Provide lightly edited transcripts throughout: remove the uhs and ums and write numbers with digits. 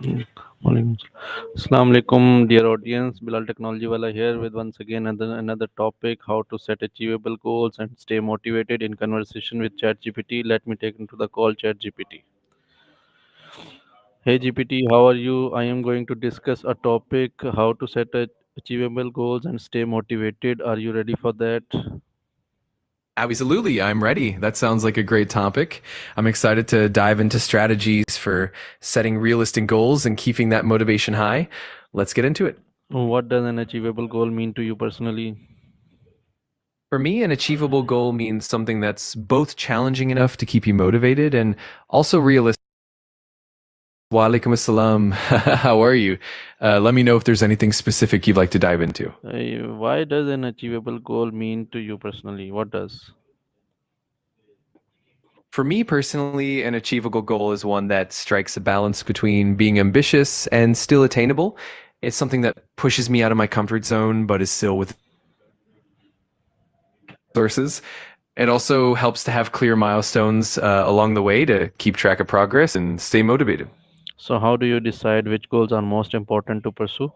Walaikum Assalamu alaikum, dear audience. Bilal Technology Wala here with once again another topic: how to set achievable goals and stay motivated in conversation with ChatGPT. Let me take into the call ChatGPT. Hey GPT, how are you? I am going to discuss a topic: how to set achievable goals and stay motivated. Are you ready for that? Absolutely, I'm ready. That sounds like a great topic. I'm excited to dive into strategies for setting realistic goals and keeping that motivation high. Let's get into it. What does an achievable goal mean to you personally? For me, an achievable goal means something that's both challenging enough to keep you motivated and also realistic. Wa alaikum assalam. How are you? Let me know if there's anything specific you'd like to dive into. Why does an achievable goal mean to you personally? What does? For me personally, an achievable goal is one that strikes a balance between being ambitious and still attainable. It's something that pushes me out of my comfort zone, but is still with sources. It also helps to have clear milestones along the way to keep track of progress and stay motivated. So, how do you decide which goals are most important to pursue?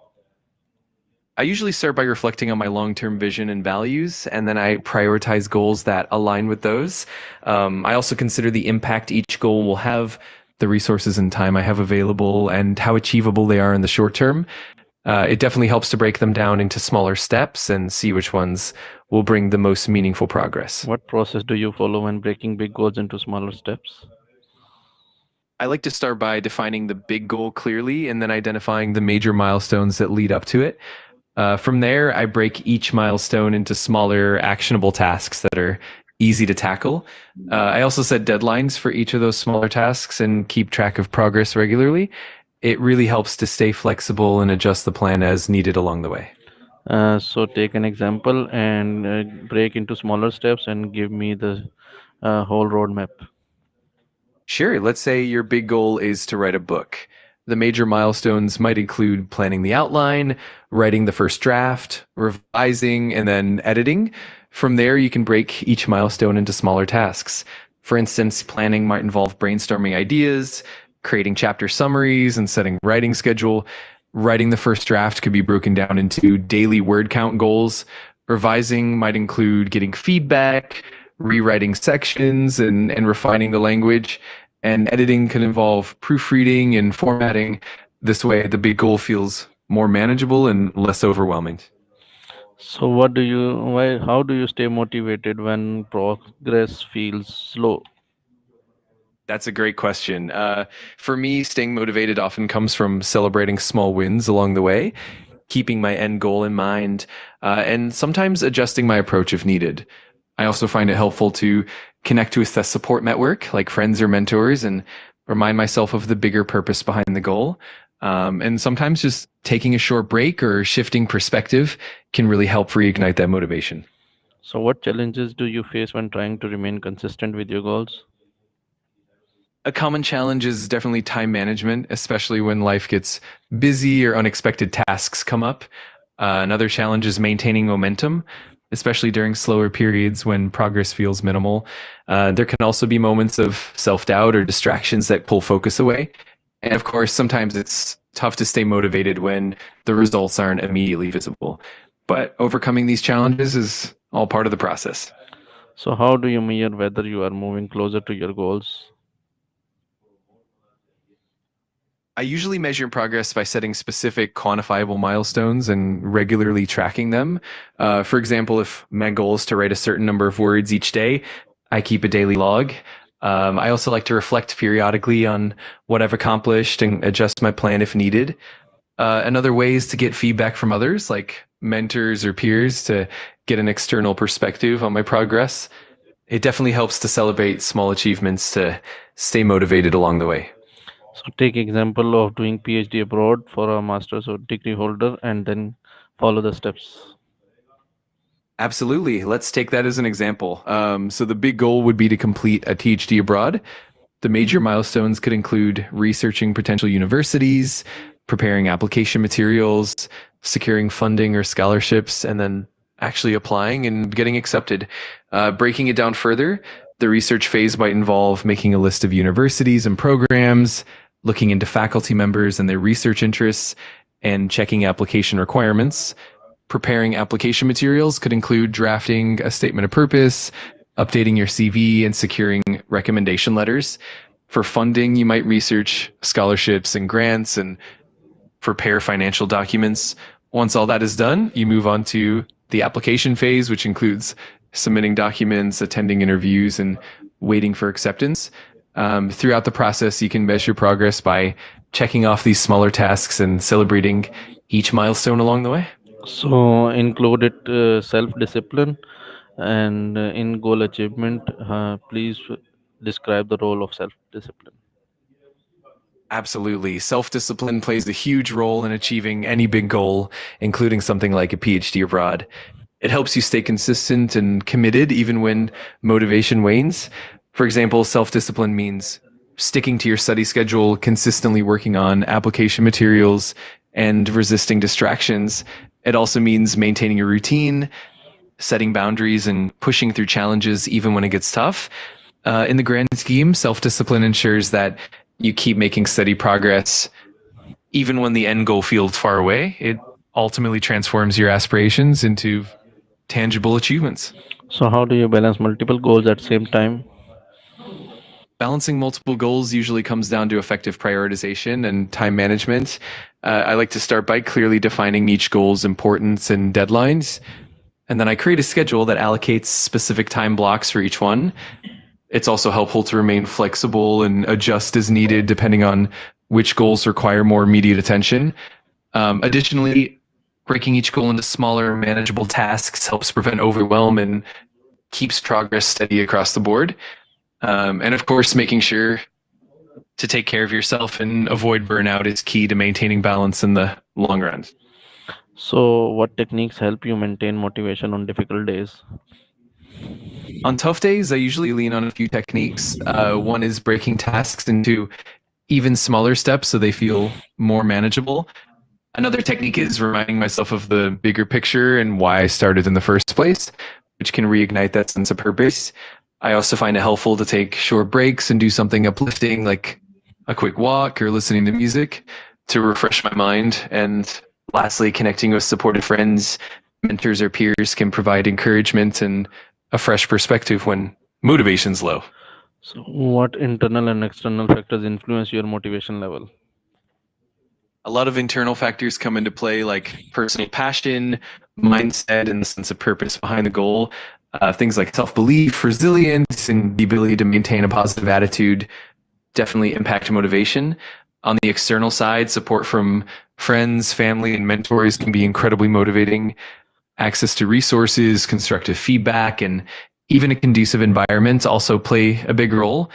I usually start by reflecting on my long term vision and values, and then I prioritize goals that align with those. I also consider the impact each goal will have, the resources and time I have available, and how achievable they are in the short term. It definitely helps to break them down into smaller steps and see which ones will bring the most meaningful progress. What process do you follow when breaking big goals into smaller steps? I like to start by defining the big goal clearly and then identifying the major milestones that lead up to it. From there, I break each milestone into smaller, actionable tasks that are easy to tackle. I also set deadlines for each of those smaller tasks and keep track of progress regularly. It really helps to stay flexible and adjust the plan as needed along the way. So, take an example and break into smaller steps and give me the whole roadmap. Sure, let's say your big goal is to write a book. The major milestones might include planning the outline, writing the first draft, revising, and then editing. From there, you can break each milestone into smaller tasks. For instance, planning might involve brainstorming ideas, creating chapter summaries, and setting writing schedule. Writing the first draft could be broken down into daily word count goals. Revising might include getting feedback, rewriting sections, and refining the language. And editing can involve proofreading and formatting. This way, the big goal feels more manageable and less overwhelming. So, how do you stay motivated when progress feels slow? That's a great question. For me, staying motivated often comes from celebrating small wins along the way, keeping my end goal in mind, and sometimes adjusting my approach if needed. I also find it helpful to connect with a support network like friends or mentors and remind myself of the bigger purpose behind the goal. And sometimes just taking a short break or shifting perspective can really help reignite that motivation. So, what challenges do you face when trying to remain consistent with your goals? A common challenge is definitely time management, especially when life gets busy or unexpected tasks come up. Another challenge is maintaining momentum, especially during slower periods when progress feels minimal. There can also be moments of self doubt or distractions that pull focus away. And of course, sometimes it's tough to stay motivated when the results aren't immediately visible. But overcoming these challenges is all part of the process. So, how do you measure whether you are moving closer to your goals? I usually measure progress by setting specific quantifiable milestones and regularly tracking them. For example, if my goal is to write a certain number of words each day, I keep a daily log. I also like to reflect periodically on what I've accomplished and adjust my plan if needed. Another way is to get feedback from others, like mentors or peers, to get an external perspective on my progress. It definitely helps to celebrate small achievements to stay motivated along the way. So, take example of doing PhD abroad for a master's or degree holder, and then follow the steps. Absolutely. Let's take that as an example. So, the big goal would be to complete a PhD abroad. The major milestones could include researching potential universities, preparing application materials, securing funding or scholarships, and then actually applying and getting accepted. Breaking it down further, the research phase might involve making a list of universities and programs, looking into faculty members and their research interests, and checking application requirements. Preparing application materials could include drafting a statement of purpose, updating your CV, and securing recommendation letters. For funding, you might research scholarships and grants and prepare financial documents. Once all that is done, you move on to the application phase, which includes submitting documents, attending interviews, and waiting for acceptance. Throughout the process, you can measure progress by checking off these smaller tasks and celebrating each milestone along the way. So included self-discipline and in goal achievement. Please describe the role of self-discipline. Absolutely. Self discipline plays a huge role in achieving any big goal, including something like a PhD abroad. It helps you stay consistent and committed even when motivation wanes. For example, self discipline means sticking to your study schedule, consistently working on application materials, and resisting distractions. It also means maintaining a routine, setting boundaries, and pushing through challenges even when it gets tough. In the grand scheme, self discipline ensures that you keep making steady progress even when the end goal feels far away. It ultimately transforms your aspirations into tangible achievements. So how do you balance multiple goals at the same time? Balancing multiple goals usually comes down to effective prioritization and time management. I like to start by clearly defining each goal's importance and deadlines. And then I create a schedule that allocates specific time blocks for each one. It's also helpful to remain flexible and adjust as needed depending on which goals require more immediate attention. Additionally, breaking each goal into smaller, manageable tasks helps prevent overwhelm and keeps progress steady across the board. And of course, making sure to take care of yourself and avoid burnout is key to maintaining balance in the long run. So what techniques help you maintain motivation on difficult days? On tough days, I usually lean on a few techniques. One is breaking tasks into even smaller steps so they feel more manageable. Another technique is reminding myself of the bigger picture and why I started in the first place, which can reignite that sense of purpose. I also find it helpful to take short breaks and do something uplifting like a quick walk or listening to music to refresh my mind. And lastly, connecting with supportive friends, mentors, or peers can provide encouragement and a fresh perspective when motivation's low. So what internal and external factors influence your motivation level? A lot of internal factors come into play, like personal passion, mindset, and the sense of purpose behind the goal. Things like self belief, resilience, and the ability to maintain a positive attitude definitely impact motivation. On the external side, support from friends, family, and mentors can be incredibly motivating. Access to resources, constructive feedback, and even a conducive environment also play a big role.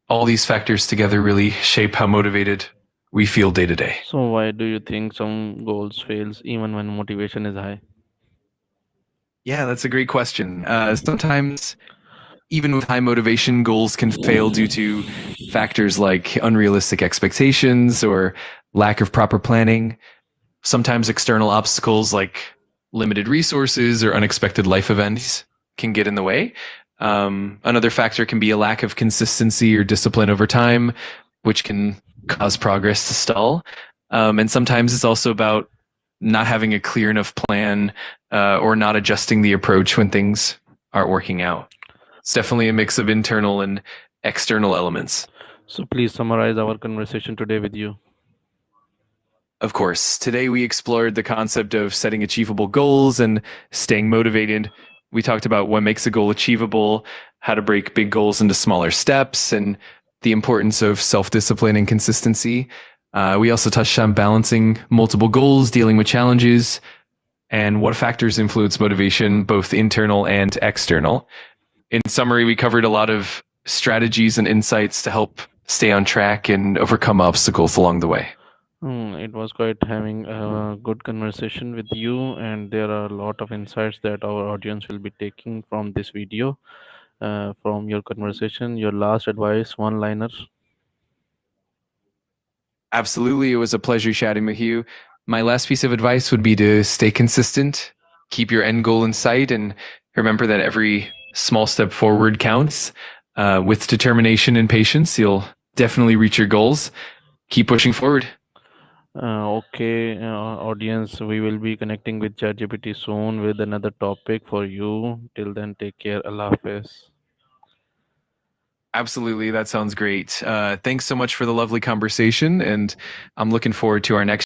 All these factors together really shape how motivated we feel day to day. So why do you think some goals fails even when motivation is high? Yeah, that's a great question. Sometimes, even with high motivation, goals can fail due to factors like unrealistic expectations or lack of proper planning. Sometimes external obstacles like limited resources or unexpected life events can get in the way. Another factor can be a lack of consistency or discipline over time, which can cause progress to stall. And sometimes it's also about not having a clear enough plan or not adjusting the approach when things aren't working out. It's definitely a mix of internal and external elements. So please summarize our conversation today with you. Of course, today we explored the concept of setting achievable goals and staying motivated. We talked about what makes a goal achievable, how to break big goals into smaller steps, and the importance of self discipline and consistency. We also touched on balancing multiple goals, dealing with challenges, and what factors influence motivation, both internal and external. In summary, we covered a lot of strategies and insights to help stay on track and overcome obstacles along the way. It was quite having a good conversation with you, and there are a lot of insights that our audience will be taking from this video, from your conversation. Your last advice, one liner. Absolutely. It was a pleasure chatting with you. My last piece of advice would be to stay consistent, keep your end goal in sight, and remember that every small step forward counts. With determination and patience, you'll definitely reach your goals. Keep pushing forward. Okay, audience, we will be connecting with ChatGPT soon with another topic for you. Till then, take care. Allah Hafiz. Absolutely. That sounds great. Thanks so much for the lovely conversation. And I'm looking forward to our next